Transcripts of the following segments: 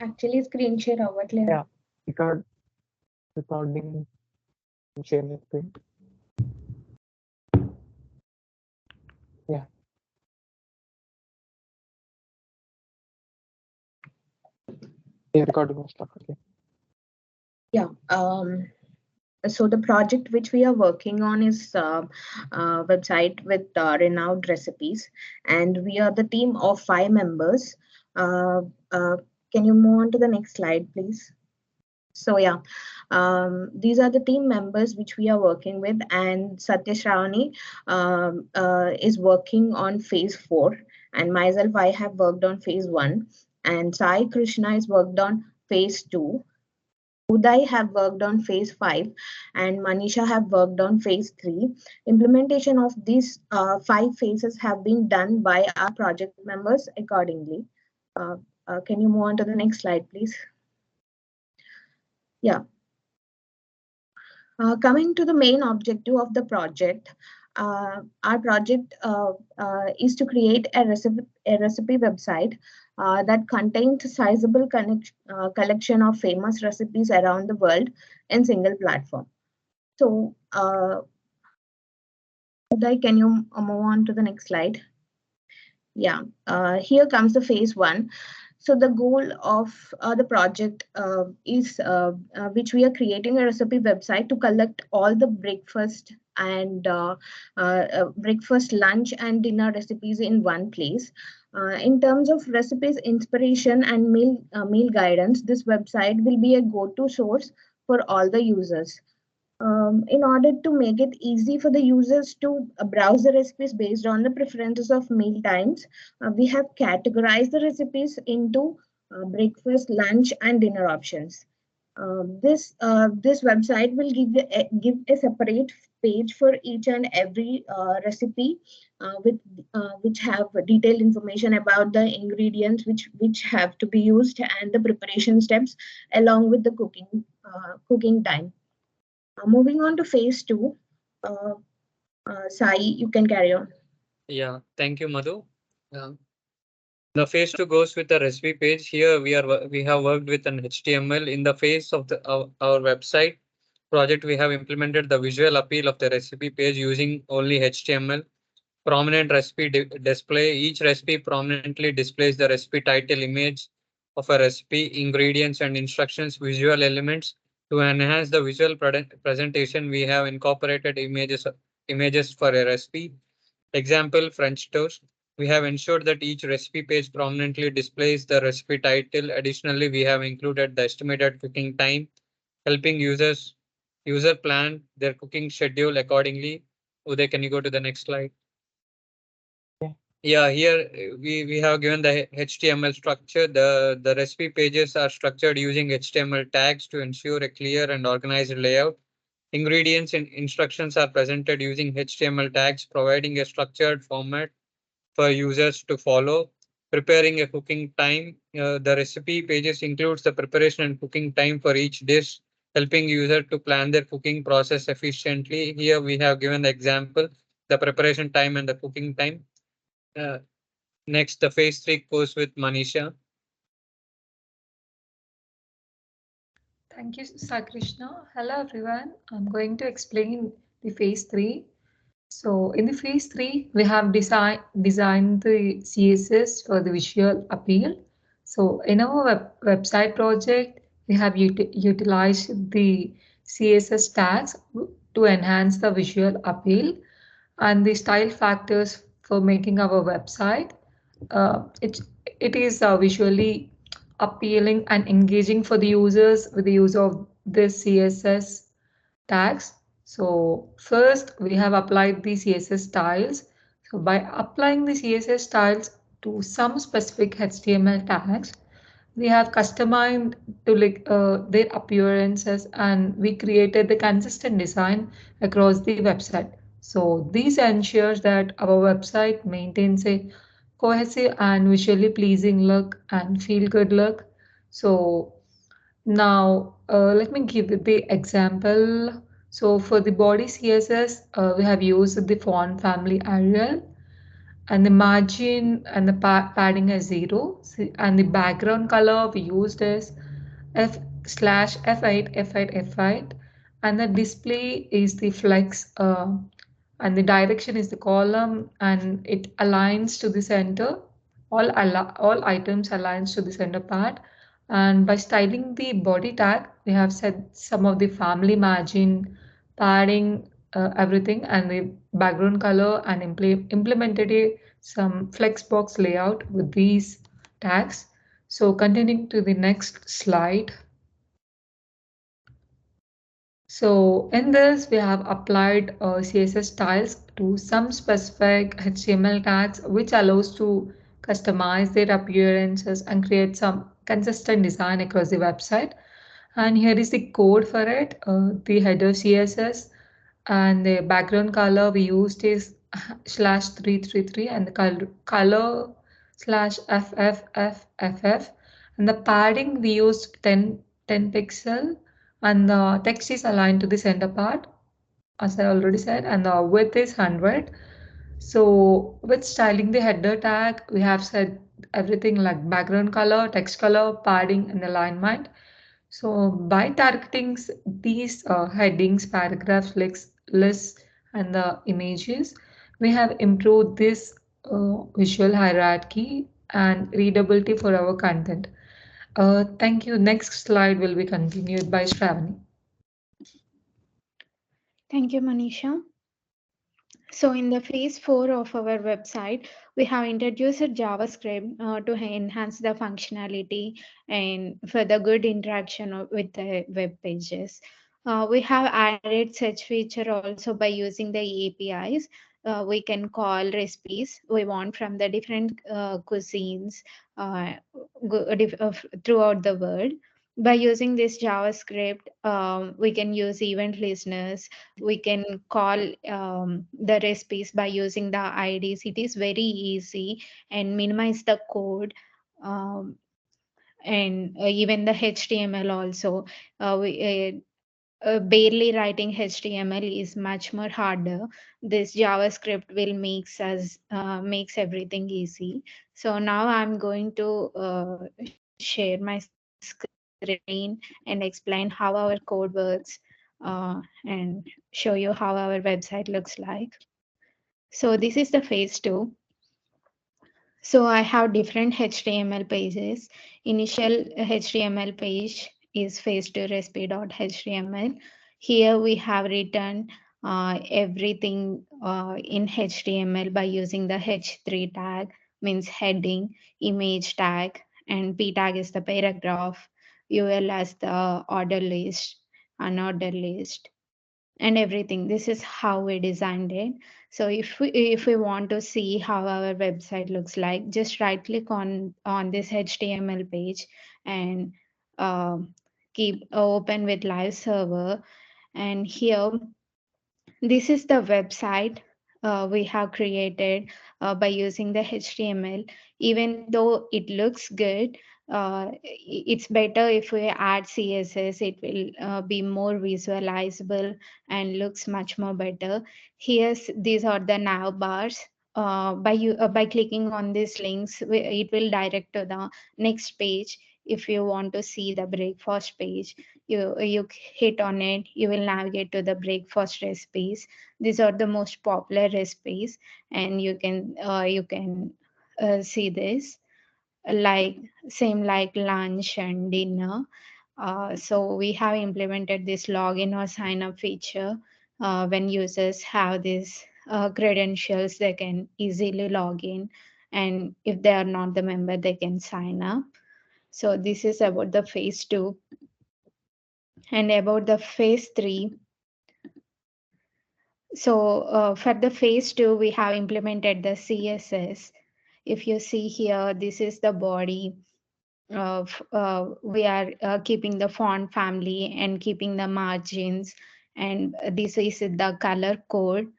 Actually, screen share అవ్వట్లేదు. Yeah, recording share my screen. Yeah. Yeah, recording was stuck. Okay. Yeah. So the project which we are working on is website with renowned recipes, and we are the team of 5 members. Uh, uh, can you move on to the next slide, please? So yeah, these are the team members which we are working with, and Satya Shravani is working on phase 4, and myself I have worked on phase 1, and Sai Krishna is worked on phase 2. Uday have worked on phase 5, and Manisha have worked on phase 3. Implementation of these 5 phases have been done by our project members accordingly. Can you move on to the next slide, please? Yeah. Coming to the main objective of the project, our project is to create a recipe website that contains a sizable collection of famous recipes around the world in single platform. So, Uday, can you move on to the next slide? Yeah, here comes the phase 1. So the goal of the project is which we are creating a recipe website to collect all the breakfast, lunch, and dinner recipes in one place. In terms of recipes, inspiration, and meal guidance, this website will be a go-to source for all the users. In order to make it easy for the users to browse the recipes based on the preferences of meal times, we have categorized the recipes into breakfast, lunch, and dinner options. This website will give a separate page for each and every recipe, which have detailed information about the ingredients which have to be used and the preparation steps along with the cooking time. Moving on to phase 2, uh, Sai, you can carry on. Yeah, thank you, Madhu. The phase 2 goes with the recipe page. Here we have worked with an HTML. In the phase of our website project, we have implemented the visual appeal of the recipe page using only HTML. Prominent recipe display. Each recipe prominently displays the recipe title, image of a recipe, ingredients and instructions, visual elements. To enhance the visual presentation, we have incorporated images for a recipe. Example, French toast. We have ensured that each recipe page prominently displays the recipe title. Additionally, we have included the estimated cooking time, helping user plan their cooking schedule accordingly. Uday, can you go to the next slide? Yeah, here we have given the HTML structure. The recipe pages are structured using HTML tags to ensure a clear and organized layout. Ingredients and instructions are presented using HTML tags, providing a structured format for users to follow. Preparing a cooking time. The recipe pages includes the preparation and cooking time for each dish, helping user to plan their cooking process efficiently. Here we have given the example, the preparation time and the cooking time. Uh, Next, the phase 3 goes with Manisha. Thank you, Sakrishna. Hello, everyone. I'm going to explain the phase 3. So in the phase 3, we have designed the CSS for the visual appeal. So in our website project, we have utilized the CSS tags to enhance the visual appeal and the style factors for making our website. Uh, it, it is visually appealing and engaging for the users with the use of this CSS tags. So first we have applied the CSS styles. So by applying the CSS styles to some specific HTML tags, we have customized to their appearances, and we created the consistent design across the website. So this ensures that our website maintains a cohesive and visually pleasing look and feel good look. So now let me give the example. So for the body CSS, we have used the font family Arial, and the margin and the padding is 0. And the background color we used is F/F8, F8, F8, and the display is the flex, and the direction is the column, and it aligns to the center. All items aligns to the center part. And by styling the body tag, we have set some of the family margin, padding, everything, and the background color, and implemented some flexbox layout with these tags. So continuing to the next slide. So in this, we have applied CSS styles to some specific HTML tags, which allows to customize their appearances and create some consistent design across the website. And here is the code for it, the header CSS, and the background color we used is /333, and the color /FFFFF, and the padding we used 10 pixel, and the text is aligned to the center part, as I already said, and the width is 100. So with styling the header tag, we have set everything like background color, text color, padding, and alignment. So by targeting these headings, paragraphs, lists, and the images, we have improved this visual hierarchy and readability for our content. Thank you. Next slide will be continued by Shravani. Thank you, Manisha. So in the phase 4 of our website, we have introduced JavaScript to enhance the functionality and for the good interaction with the web pages. We have added such feature also by using the APIs. We can call recipes we want from the different cuisines uh, throughout the world. By using this JavaScript, we can use event listeners. We can call the recipes by using the IDs. It is very easy and minimize the code. Um, and even the HTML also. Barely writing HTML is much more harder. This JavaScript will makes everything easy. So now I'm going to share my screen and explain how our code works, and show you how our website looks like. So this is the phase 2. So I have different HTML pages. Initial HTML page is face2recipe.html. Here we have written everything in HTML by using the h3 tag, means heading, image tag, and p tag is the paragraph, ul as the order list, unordered list, and everything. This is how we designed it. So if we want to see how our website looks like, just right click on this HTML page and uh, keep open with live server. And here, this is the website we have created by using the HTML. Even though it looks good, it's better if we add CSS. It will be more visualizable and looks much more better. These are the nav bars. By clicking on these links, it will direct to the next page. If you want to see the breakfast page, you hit on it, you will navigate to the breakfast recipes. These are the most popular recipes, and you can see this, like same like lunch and dinner. So we have implemented this login or sign up feature. When users have these credentials, they can easily log in, and if they are not the member, they can sign up. So this is about the phase 2. And about the phase 3, so for the phase 2, we have implemented the CSS. If you see here, this is the body of we are keeping the font family and keeping the margins, and this is the color code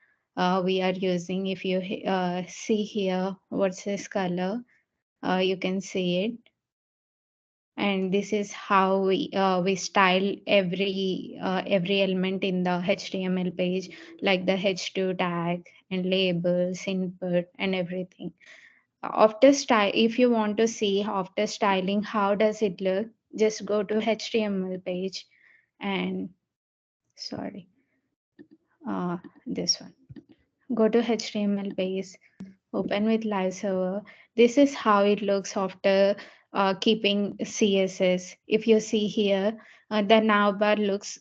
we are using. If you see here, what's this color? You can see it. And this is how we style every element in the HTML page, like the H2 tag and labels, input, and everything. After style, if you want to see after styling how does it look, just go to HTML page and sorry, this one. Go to HTML page, open with live server. This is how it looks after keeping CSS. If you see here, the navbar looks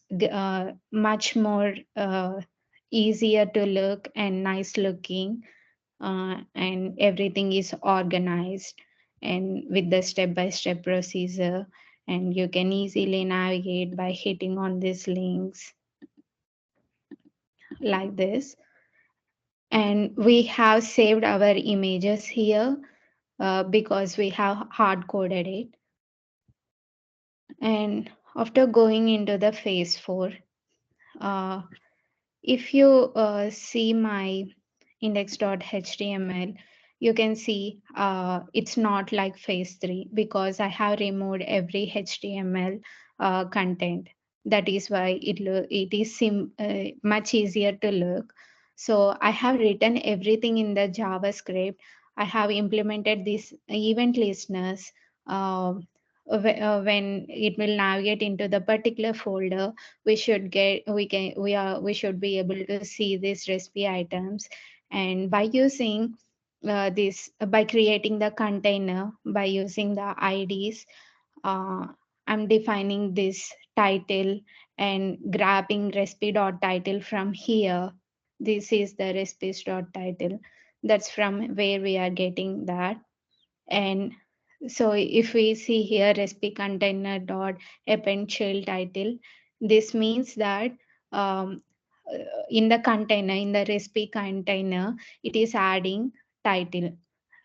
much more easier to look and nice looking, and everything is organized and with the step-by-step procedure, and you can easily navigate by hitting on these links like this. And we have saved our images here because we have hard coded it. And after going into the phase 4, uh, if you see my index.html, you can see it's not like phase 3 because I have removed every HTML content. That is why it is much easier to look. So I have written everything in the JavaScript. I have implemented this event listeners. When it will navigate into the particular folder, we should be able to see these recipe items. And by using this by creating the container by using the IDs, uh, I'm defining this title and grabbing recipe.title from here. This is the recipes.title. That's from where we are getting that. And so if we see here recipe container dot append child title, this means that um, in the container, in the recipe container, it is adding title,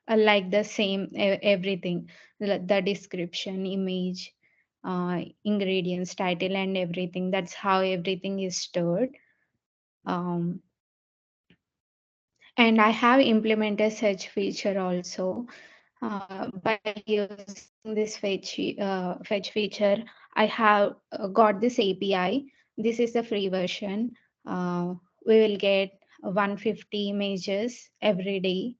like the same everything, the description, image, ingredients, title, and everything. That's how everything is stored. Um, and I have implemented search feature also. By using this fetch feature, I have got this API. This is the free version. We will get 150 images every day.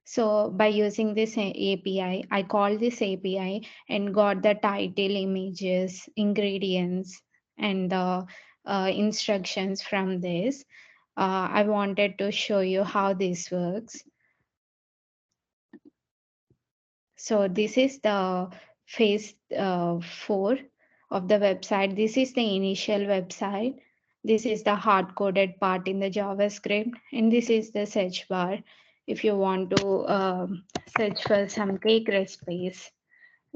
So by using this API, I called this API and got the title, images, ingredients, and the instructions from this. I wanted to show you how this works. So this is the phase 4 of the website. This is the initial website. This is the hard-coded part in the JavaScript, and this is the search bar. If you want to search for some cake recipes,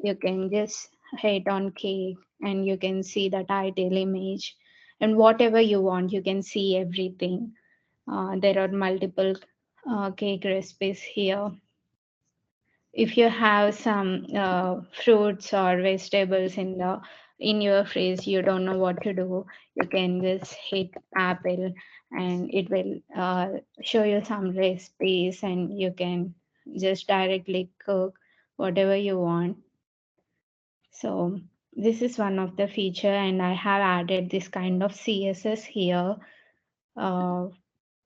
you can just hit on cake, and you can see the title, image, and whatever you want, you can see everything. There are multiple cake recipes here. If you have some fruits or vegetables in your fridge, you don't know what to do, you can just hit apple and it will show you some recipes, and you can just directly cook whatever you want. So this is one of the feature, and I have added this kind of CSS here.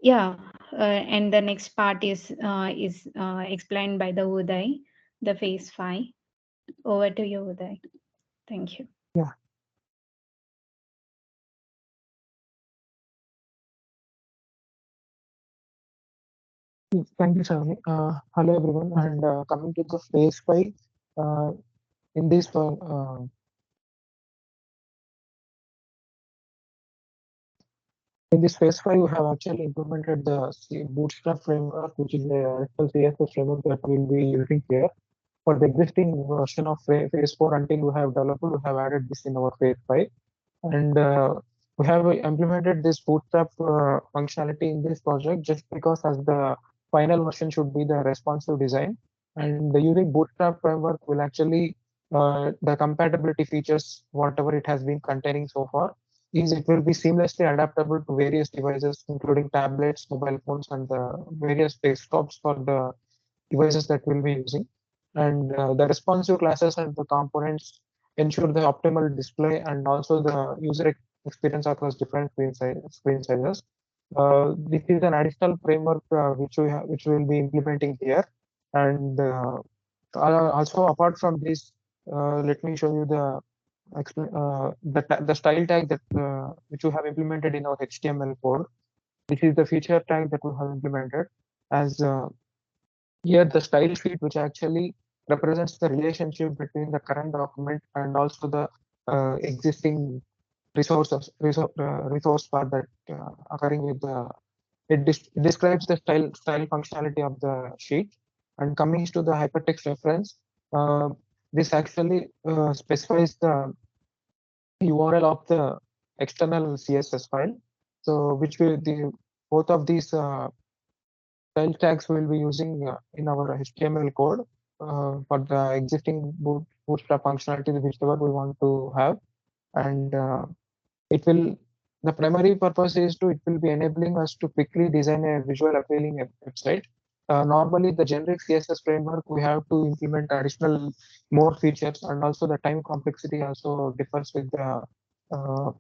Yeah, and the next part is explained by the Uday, the phase 5. Over to you, Uday. Thank you. Yeah. Yes, thank you, Shavani. Hello, everyone, and coming to the phase 5, uh, in this one, in this phase 5, we have actually implemented the Bootstrap framework, which is the actual CSS framework that we'll be using here. For the existing version of phase 4, until we have developed, we have added this in our phase 5. And we have implemented this Bootstrap functionality in this project just because as the final version should be the responsive design. And using Bootstrap framework will actually, the compatibility features, whatever it has been containing so far, is it will be seamlessly adaptable to various devices, including tablets, mobile phones, and the various desktops for the devices that we'll be using. And the responsive classes and the components ensure the optimal display and also the user experience across different screen sizes. This is an additional framework which we will be implementing here. And also apart from this, let me show you the style tag that which we have implemented in our HTML code. This is the feature tag that we have implemented as here the style sheet, which actually represents the relationship between the current document and also the existing resource part that occurring with the it describes the style functionality of the sheet. And coming to the hypertext reference, this actually specifies the URL of the external CSS file. So which will the both of these style tags we will be using in our HTML code for the existing bootstrap functionality whichever we want to have. And it will the primary purpose is to it will be enabling us to quickly design a visual appealing website. Normally the generic CSS framework we have to implement additional more features, and also the time complexity also differs with the uh,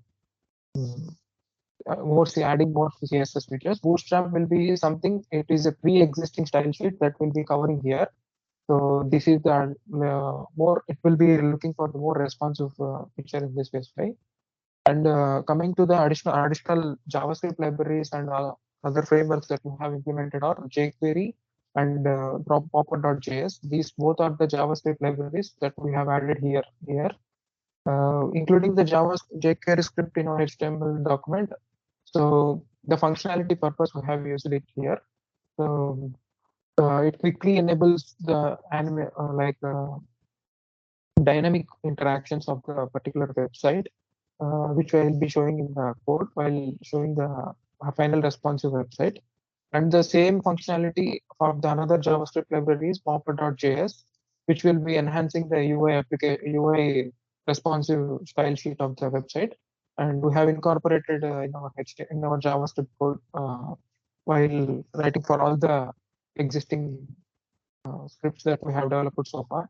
adding more CSS features. Bootstrap will be something, it is a pre-existing style sheet that will be covering here. So this is the more, it will be looking for the more responsive feature in this specify. And coming to the additional JavaScript libraries and other frameworks that we have implemented are jQuery and popper.js. These both are the JavaScript libraries that we have added here, including the jQuery script in our HTML document. So the functionality purpose we have used it here. So it quickly enables the dynamic interactions of the particular website, which I will be showing in the code while showing the final responsive website. And the same functionality of the another JavaScript library is popper.js, which will be enhancing the UI responsive style sheet of the website. And we have incorporated in our JavaScript code while writing for all the existing scripts that we have developed so far.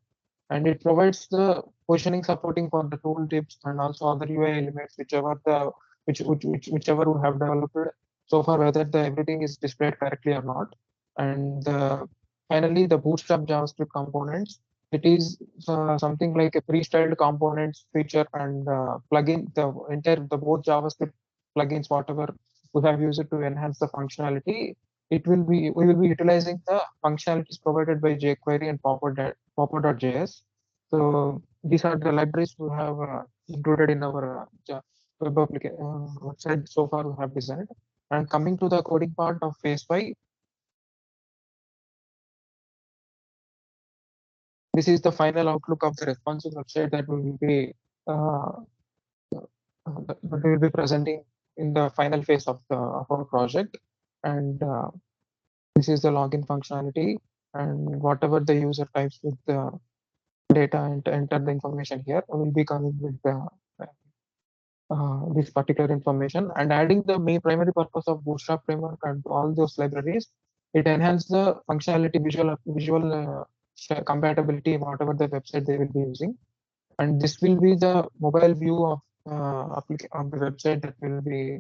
And it provides the positioning supporting for the tooltips and also other UI elements, whichever we have developed so far, whether everything is displayed correctly or not. And finally, the Bootstrap JavaScript components. It is something like a pre-styled components feature and plugin. The both JavaScript plugins, whatever we have used to enhance the functionality, we will be utilizing the functionalities provided by jQuery and popper.js. So these are the libraries we have included in our website so far we have designed. And coming to the coding part of phase 5, this is the final outlook of the responsive website that we will be presenting in the final phase of our project. And this is the login functionality, and whatever the user types with the data and enter the information here, will be coming with this particular information. And adding the main primary purpose of Bootstrap framework and all those libraries, it enhances the functionality, visual compatibility, whatever the website they will be using. And this will be the mobile view of the website that will be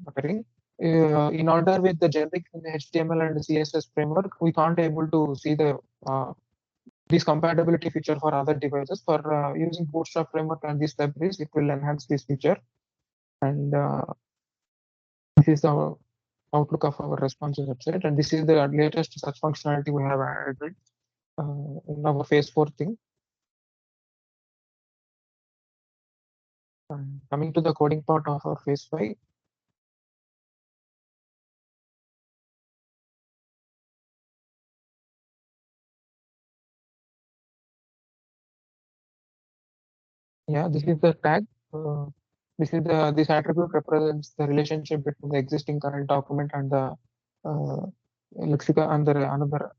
occurring. In order with the generic HTML and CSS framework, we can't able to see the this compatibility feature for other devices. For using Bootstrap framework and these libraries, it will enhance this feature. And this is the outlook of our responsive website. And this is the latest such functionality we have added in our phase 4 thing. Coming to the coding part of our phase 5. Yeah, this is the tag. This attribute represents the relationship between the existing current document and the lexica and the another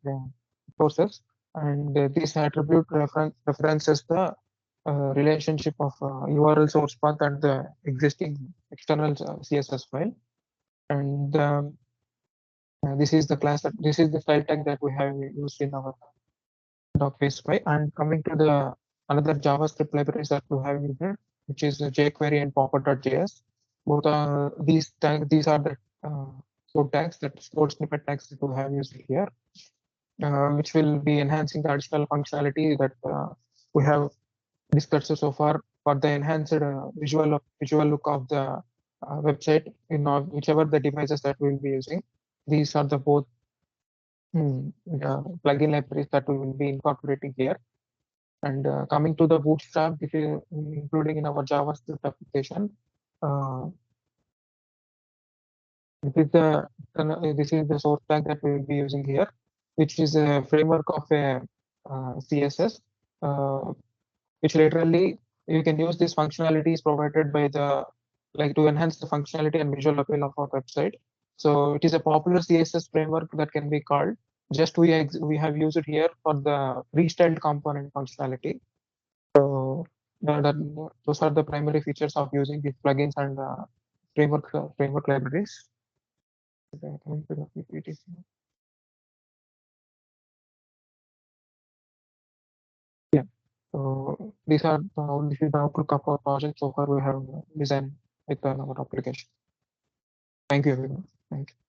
process. And this attribute references the relationship of URL source path and the existing external CSS file. And this is the class this is the style tag that we have used in our doc phase 5. And coming to the another JavaScript libraries that we have used, which is jQuery and popper.js. Both are these tags. These are the code tags, that code snippet tags that we have used here, which will be enhancing the additional functionality that we have discussed so far for the enhanced visual look of the website in whichever the devices that we will be using. These are the both plugin libraries that we will be incorporating here. And coming to the Bootstrap, this is including in our JavaScript application. This is the source tag that we will be using here, which is a framework of a CSS, which literally you can use these functionalities provided by the to enhance the functionality and visual appeal of our website. So it is a popular CSS framework that can be called. Just we have used it here for the restyled component functionality. So those are the primary features of using these plugins and framework libraries. Coming to the PPT. Yeah. So this is the outlook of our project so far we have designed with our application. Thank you everyone. Thank you.